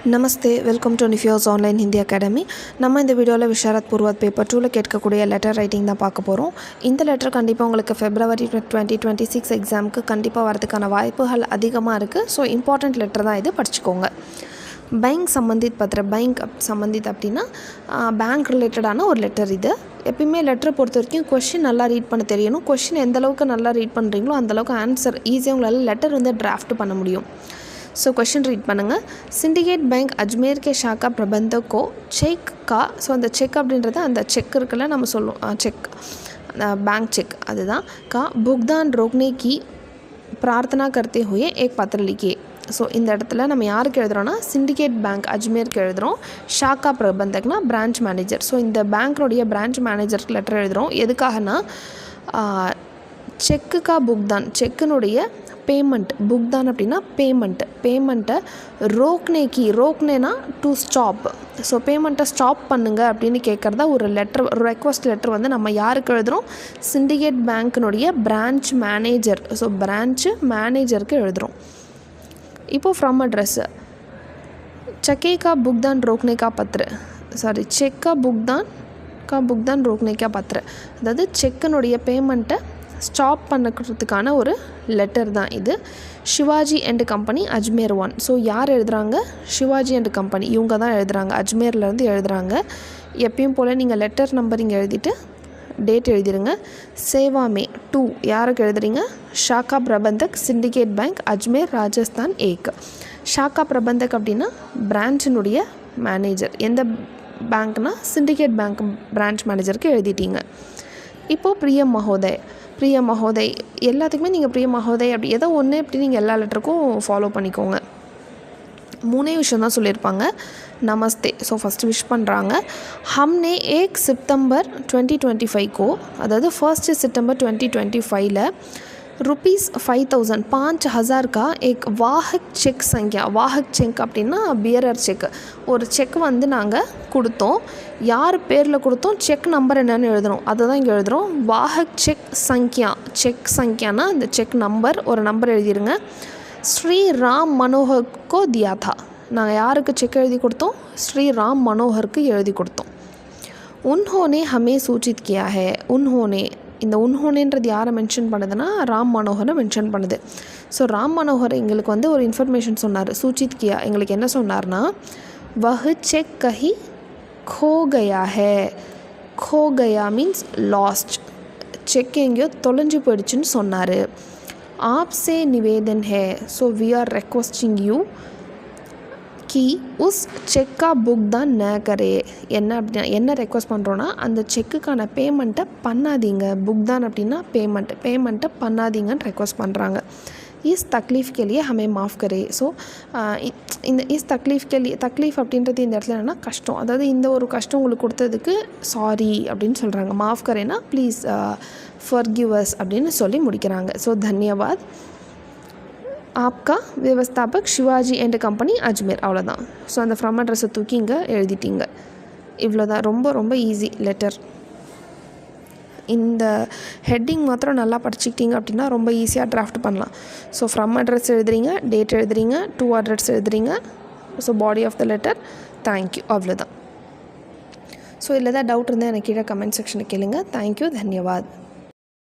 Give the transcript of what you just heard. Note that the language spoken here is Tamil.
நமஸ்தே, வெல்கம் டு நிஃபியோஸ் ஆன்லைன் ஹிந்தி அகாடமி. நம்ம இந்த வீடியோவில் விஷாரத் பூர்வத் பேப்பர் 2ல் கேட்கக்கூடிய லெட்டர் ரைட்டிங் தான் பார்க்க போகிறோம். இந்த லெட்டர் கண்டிப்பாக உங்களுக்கு February 2026 எக்ஸாமுக்கு கண்டிப்பாக வரதுக்கான வாய்ப்புகள் அதிகமாக இருக்குது. ஸோ இம்பார்ட்டண்ட் லெட்டர் தான் இது, படிச்சுக்கோங்க. பேங்க் சம்மந்தித் பத்திர, பேங்க் சம்மந்தித் அப்படின்னா பேங்க் ரிலேட்டடான ஒரு லெட்டர் இது. எப்பயுமே லெட்டரை பொறுத்த வரைக்கும் கொஷின் நல்லா ரீட் பண்ண தெரியணும். கொஷின் எந்தளவுக்கு நல்லா ரீட் பண்ணுறீங்களோ அந்தளவுக்கு ஆன்சர் ஈஸியாக உங்களால் லெட்டர் டிராஃப்ட் பண்ண முடியும். ஸோ क्वेश्चन रीड பண்ணுங்கள். சிண்டிகேட் பேங்க் அஜ்மேர் கே ஷாக்கா பிரபந்தக் கோ செக் கா, ஸோ அந்த செக் அப்படின்றது அந்த செக் இருக்குல்ல, நம்ம சொல்லுவோம் செக், பேங்க் செக், அதுதான் கா புக்தான் ரோக்னே கி பிரார்த்தனா கர்த்தே ஹுயே ஏக் பத்திர லிக்கியே. ஸோ இந்த இடத்துல நம்ம யாருக்கு எழுதுகிறோன்னா சிண்டிகேட் பேங்க் அஜ்மேருக்கு எழுதுகிறோம். ஷாக்கா பிரபந்தக்னா பிரான்ச் மேனேஜர். ஸோ இந்த பேங்க்னுடைய பிரான்ச் மேனேஜருக்கு லெட்டர் எழுதுகிறோம். எதுக்காகனா செக்குக்கா புக்தான், செக்குனுடைய பேமெண்ட், புக்தான் அப்படின்னா பேமெண்ட்டை ரோக்னேக்கி, ரோக்னேனா டு ஸ்டாப், ஸோ பேமெண்ட்டை ஸ்டாப் பண்ணுங்க அப்படின்னு கேட்குறதா ஒரு லெட்டர், ஒரு ரெக்வஸ்ட் லெட்டர் நம்ம யாருக்கு எழுதுகிறோம், சிண்டிகேட் பேங்க்கினுடைய பிரான்ச் மேனேஜர், ஸோ பிரான்ச்சு மேனேஜருக்கு எழுதுகிறோம். இப்போது ஃப்ரம் அட்ரஸ் செக்கே கா புக்தான் ரோக்னே கா பத்திர, சாரி செக் கா புக்தான் ரோக்னே கா பத்திர, அதாவது செக்கினுடைய பேமெண்ட்டை ஸ்டாப் பண்ணுறதுக்கான ஒரு லெட்டர் தான் இது. Shivaji and company Ajmer 1. So யார் எழுதுகிறாங்க, சிவாஜி அண்ட் கம்பெனி, இவங்க தான் எழுதுகிறாங்க, அஜ்மேர்லேருந்து எழுதுகிறாங்க. எப்பயும் போல் நீங்கள் லெட்டர் நம்பர் இங்கே எழுதிட்டு டேட் எழுதிடுங்க. சேவா மே 2 யாருக்கு எழுதுறீங்க, ஷாக்கா பிரபந்தக் சிண்டிகேட் பேங்க் அஜ்மேர் ராஜஸ்தான் ஏக். ஷாக்கா பிரபந்தக் அப்படின்னா பிரான்ச்சினுடைய மேனேஜர், எந்த பேங்க்னா சிண்டிகேட் பேங்க் பிரான்ச் மேனேஜருக்கு எழுதிட்டீங்க. இப்போது பிரிய மகோதய் எல்லாத்துக்குமே நீங்கள் பிரிய மகோதய் அப்படி ஏதோ ஒன்று இப்படி நீங்கள் எல்லா லெட்டருக்கும் ஃபாலோ பண்ணிக்கோங்க. 3 விஷயம் தான் சொல்லியிருப்பாங்க. நமஸ்தே, ஸோ ஃபஸ்ட்டு விஷ் பண்ணுறாங்க. ஹம்னே 1 சிतंबर 2025 அதாவது 1 சிतंबर 2025 ₹5000 5000 का एक वाहक செக் சங்கியா, வாஹக் செக் அப்படின்னா பியரர் செக், ஒரு செக் நாங்கள் கொடுத்தோம். யார் பேரில் கொடுத்தோம், செக் நம்பர் என்னென்னு எழுதுகிறோம், அதை தான் இங்கே எழுதுகிறோம். வாஹக் செக் சங்கியானா இந்த செக் நம்பர், ஒரு நம்பர் எழுதிடுங்க. ஸ்ரீ ராம் மனோகர்க்கோ தியா தா, நாங்கள் யாருக்கு செக் எழுதி கொடுத்தோம், ஸ்ரீ ராம் மனோகருக்கு எழுதி கொடுத்தோம். உன்ஹோனே ஹமே சூச்சித் கியா ஹே, உன்ஹோனே, இந்த உன்ஹோனேன்றது யாரை மென்ஷன் பண்ணுதுன்னா ராம் மனோகரை மென்ஷன் பண்ணுது. ஸோ ராம் மனோகர் எங்களுக்கு ஒரு இன்ஃபர்மேஷன் சொன்னார். சூச்சித் கியா எங்களுக்கு என்ன சொன்னார்னா, வஹ் செக் கஹி खो गया है, खो गया மீன்ஸ் லாஸ்ட், செக் எங்கேயோ தொலைஞ்சு போயிடுச்சுன்னு சொன்னார். ஆப்சே நிவேதன் ஹே, so we are requesting you கி உஸ் செக்கா புக் தான் ந கரே, என்ன அப்படின்னா என்ன ரெக்வஸ்ட் பண்ணுறோன்னா அந்த செக்குக்கான பேமெண்ட்டை பண்ணாதீங்க, புக் தான் அப்படின்னா பேமெண்ட்டை பண்ணாதீங்கன்னு ரெக்வஸ்ட் பண்ணுறாங்க. இஸ் தக்லீஃப் के लिए हमें माफ़ करे. ஸோ இந்த இஸ் தக்லீஃப் के लिए, தக்லீஃப் அப்படின்றது இந்த இடத்துல என்னென்னா கஷ்டம், அதாவது இந்த ஒரு கஷ்டம் உங்களுக்கு கொடுத்ததுக்கு சாரி அப்படின்னு சொல்கிறாங்க. மாஃப் கரேனா ப்ளீஸ் ஃபர்கிவ் அஸ் அப்படின்னு சொல்லி முடிக்கிறாங்க. ஸோ தன்யவாத், ஆப்கா விவஸ்தாபக் சிவாஜி அண்ட் கம்பெனி அஜ்மேர், அவ்வளோதான். ஸோ அந்த ஃப்ரம் அட்ரஸை தூக்கி இங்கே எழுதிட்டீங்க. இவ்வளோதான், ரொம்ப ரொம்ப ஈஸி லெட்டர். இந்த ஹெட்டிங் மாத்திரம் நல்லா படிச்சுக்கிட்டீங்க அப்படின்னா ரொம்ப ஈஸியாக டிராஃப்ட் பண்ணலாம். ஸோ ஃப்ரம் அட்ரஸ் எழுதுறீங்க, டேட் எழுதுறீங்க, 2 அட்ரஸ் எழுதுறீங்க, so body of the letter, thank you, அவ்வளோதான். ஸோ இதில் தான் டவுட் இருந்தால் எனக்கு கீழே கமெண்ட் செக்ஷனில் கேளுங்க. தேங்க்யூ, தன்யவாத்.